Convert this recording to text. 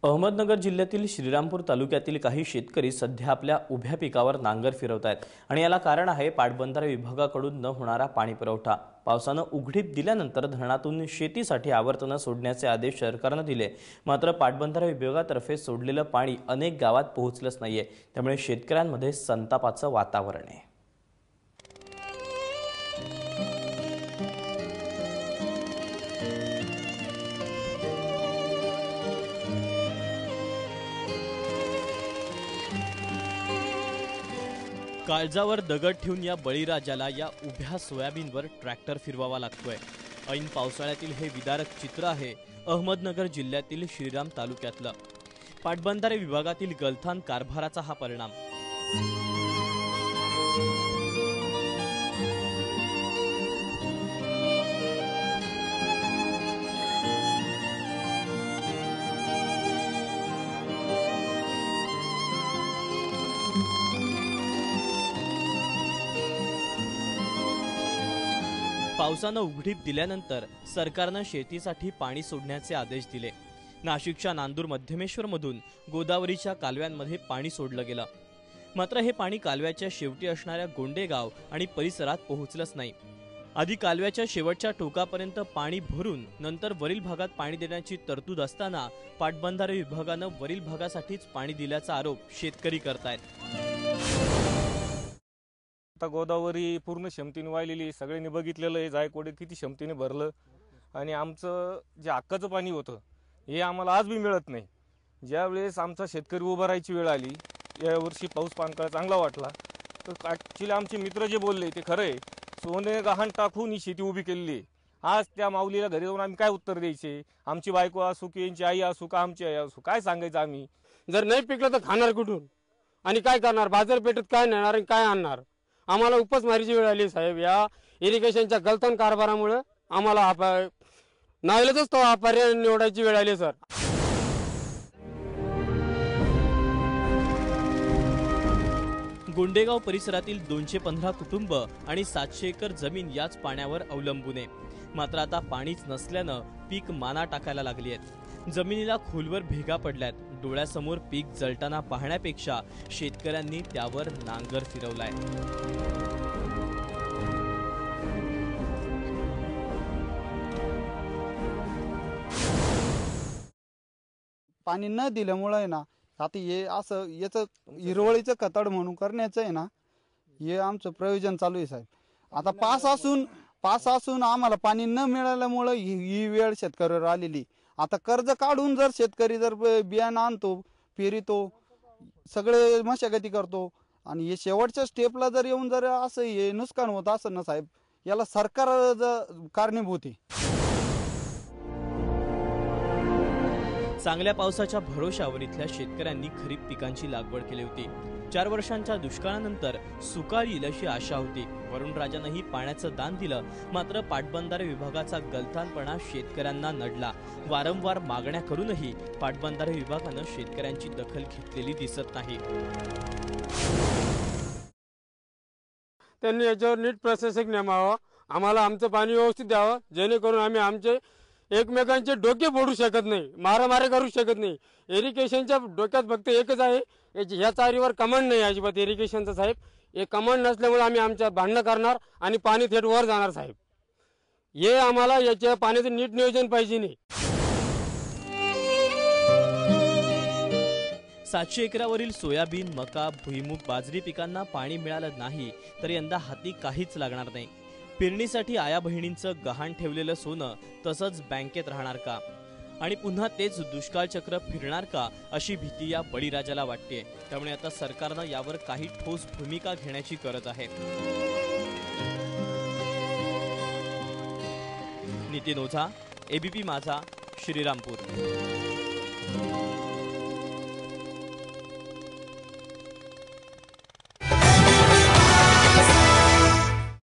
अहमदनगर जिल्ह्यातील श्रीरामपूर तालुक्यातील काही शेतकरी सध्या आपल्या उभ्या पिकावर नांगर फिरवतायत आणि याला कारण आहे पाटबंधारे विभागाकडून न होणारा पाणी पुरवठा। पावसाने उघडीप दिल्यानंतर धरणातून शेतीसाठी आवर्तन सोडण्याचे आदेश सरकारने दिले, मात्र पाटबंधारे विभागातर्फे सोडलेले पाणी अनेक गावात पोहोचलेच नाहीये। त्यामुळे शेतकऱ्यांमध्ये संतापाचे वातावरण आहे। काळजावर दगड ठेवून या बळीराजाला या उभ्या सोयाबीनवर ट्रॅक्टर फिरवावा लागतोय। ऐन पावसाळ्यातील हे विदारक चित्र आहे अहमदनगर जिल्ह्यातील श्रीराम तालुक्यातलं। पाटबंधारे विभागातील गलथान कारभाराचा हा परिणाम। पावसाने उघडीप दिल्यानंतर सरकारने शेतीसाठी पाणी सोडण्याचे आदेश दिले। नाशिकच्या नांदूर मध्यमेश्वर मधून गोदावरीच्या कालव्यांमध्ये पाणी सोडलं गेलं, मात्र हे पाणी कालव्याच्या शेवटी असणाऱ्या गोंडेगाव आणि परिसरात पोहोचलंच नाही। आधी कालव्याच्या शेवटच्या टोकापर्यंत पाणी भरून नंतर वरील भागात पाणी देण्याची तरतूद असताना पाटबंधारे विभागाने वरील भागासाठीच पाणी दिल्याचा आरोप शेतकरी करतायत। आता गोदावरी पूर्ण क्षमतेने वाहिलेली, सगळ्यांनी बघितलेलं आहे जायकवाडी किती क्षमतेने भरलं आणि आमचं जे हक्काचं पाणी होतं हे आम्हाला आज बी मिळत नाही। ज्यावेळेस आमचा शेतकरी उभा राहायची वेळ आली, यावर्षी पाऊस पानकाळ चांगला वाटला, तर ॲक्च्युली आमचे मित्र जे बोलले ते खरं आहे। सोने गहाण टाकून ही शेती उभी केलेली आहे। आज त्या माऊलीला घरी जाऊन आम्ही काय उत्तर द्यायचे? आमची बायको असू की यांची आई असू का आमची आई असू, काय सांगायचं आम्ही? जर नाही पिकलं तर खाणार कुठून आणि काय करणार? बाजारपेठेत काय नेणार आणि काय आणणार? आम्हाला उपासमारीची वेळ आली साहेब। या इरिगेशनच्या गलथान कारभारामुळे आम्हाला नाईलाजच तो पर्याय निवडायची वेळ आली सर। गोंडेगाव परिसरातील 215 कुटुंब आणि 700 एकर जमीन याच पाण्यावर अवलंबून आहे। मात्र आता पाणीच नसल्याने पीक माना टाकायला लागली आहेत। जमिनीला खोलवर भेगा पडल्यात। डोळ्यासमोर पीक जळताना पाहण्यापेक्षा शेतकऱ्यांनी त्यावर नांगर फिरवलाय। पाणी न दिल्यामुळे ना आता हे असं याचं हिरवळीचं कतड म्हणून करण्याचं आहे ना, हे आमचं प्रयोजन चालू आहे साहेब। आता पास असून आम्हाला पाणी न मिळाल्यामुळे ही वेळ शेतकऱ्यावर आलेली। आता कर्ज काढून जर शेतकरी जर बियाणं आणतो, पेरितो, सगळे मशागती करतो आणि हे शेवटच्या स्टेपला जर येऊन जर असं हे नुकसान होत असं ना साहेब, याला सरकार कारणीभूत आहे। चांगल्या पावसाच्या भरोशावर इथल्या शेतकऱ्यांनी खरीप पिकांची लागवड केली होती। 4 वर्षांच्या दुष्काळानंतर सुकाळ येईल अशी आशा होती। वरुणराजानेही पाण्याचं दान दिलं, मात्र पाटबंधारे विभागाचा गलथानपणा शेतकऱ्यांना नडला। वारंवार मागण्या करूनही पाटबंधारे विभागाने शेतकऱ्यांची दखल घेतलेली दिसत नाही। त्यांनी याच्यावर नीट प्रशासक नेमावा, आम्हाला आमचं पाणी व्यवस्थित द्यावं, जेणेकरून आम्ही आमचे एकमेकांचे डोके फोडू शकत नाही, मारामारी करू शकत नाही। इरिगेशनच्या डोक्यात फक्त एकच आहे, ह्या चारीवर कमांड नाही अजिबात इरिगेशनचा साहेब। हे कमांड नसल्यामुळे आम्ही आमच्यात भांडणं करणार आणि पाणी थेट वर जाणार साहेब। हे आम्हाला याच्या पाण्याचं नीट नियोजन पाहिजे नाही। 700 एकरावरील सोयाबीन, मका, भुईमुग, बाजरी पिकांना पाणी मिळालं नाही तर यंदा हाती काहीच लागणार नाही। पेरणीसाठी आया बहिणींचं गहाण ठेवलेलं सोनं तसंच बँकेत राहणार का आणि पुन्हा तेच दुष्काळ चक्र फिरणार का अशी भीती या बळीराजाला वाटते। त्यामुळे आता सरकारने यावर काही ठोस भूमिका घेण्याची गरज आहे। नितीन ओझा, एबीपी माझा, श्रीरामपूर।